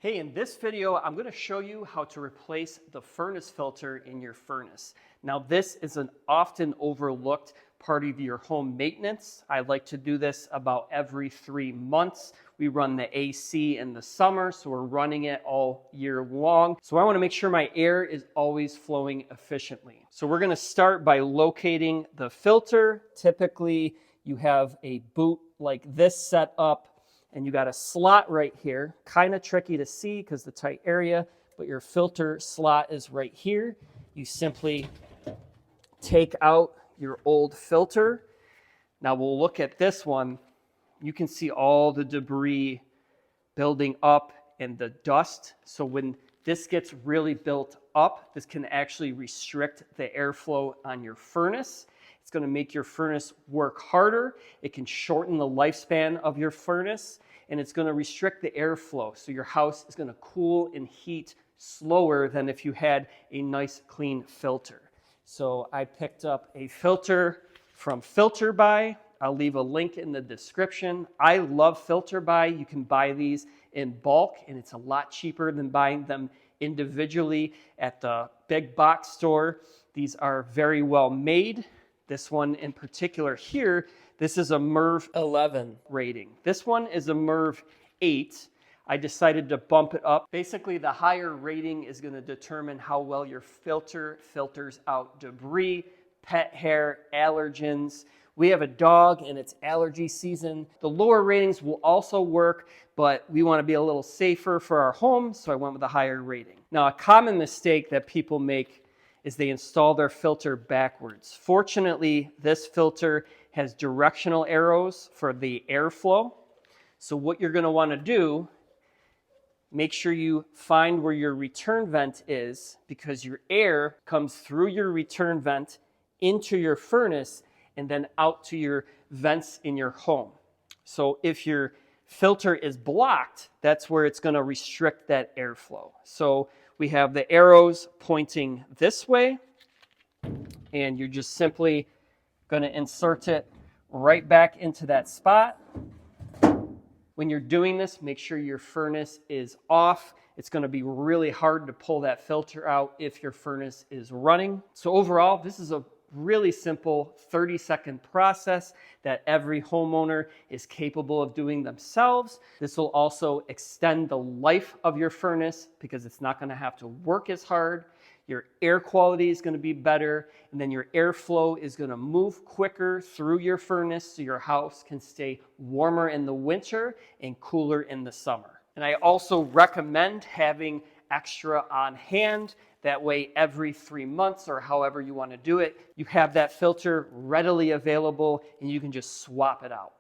Hey, in this video, I'm going to show you how to replace the furnace filter in your furnace. Now, this is an often overlooked part of your home maintenance. I like to do this about every 3 months. We run the AC in the summer, so we're running it all year long. So I want to make sure my air is always flowing efficiently. So we're going to start by locating the filter. Typically, you have a boot like this set up, and you got a slot right here. Kind of tricky to see because the tight area, but your filter slot is right here. You simply take out your old filter. Now we'll look at this one. You can see all the debris building up and the dust. So when this gets really built up, this can actually restrict the airflow on your furnace. It's going to make your furnace work harder. It can shorten the lifespan of your furnace, and it's going to restrict the airflow. So your house is going to cool and heat slower than if you had a nice clean filter. So I picked up a filter from Filter Buy. I'll leave a link in the description. I love Filter Buy. You can buy these in bulk, and it's a lot cheaper than buying them individually at the big box store. These are very well made. This one in particular here, this is a MERV 11 rating. This one is a MERV 8. I decided to bump it up. Basically, the higher rating is going to determine how well your filter filters out debris, pet hair, allergens. We have a dog and it's allergy season. The lower ratings will also work, but we want to be a little safer for our home, so I went with a higher rating. Now, a common mistake that people make is they install their filter backwards. Fortunately, this filter has directional arrows for the airflow. So what you're going to want to do, make sure you find where your return vent is, because your air comes through your return vent into your furnace and then out to your vents in your home. So if your filter is blocked, that's where it's going to restrict that airflow. So we have the arrows pointing this way, and you're just simply going to insert it right back into that spot. When you're doing this, make sure your furnace is off. It's going to be really hard to pull that filter out if your furnace is running. So overall, this is a really simple 30-second process that every homeowner is capable of doing themselves. This will also extend the life of your furnace because it's not going to have to work as hard. Your air quality is going to be better, and then your airflow is going to move quicker through your furnace so your house can stay warmer in the winter and cooler in the summer. And I also recommend having extra on hand. That way, every 3 months or however you want to do it, you have that filter readily available and you can just swap it out.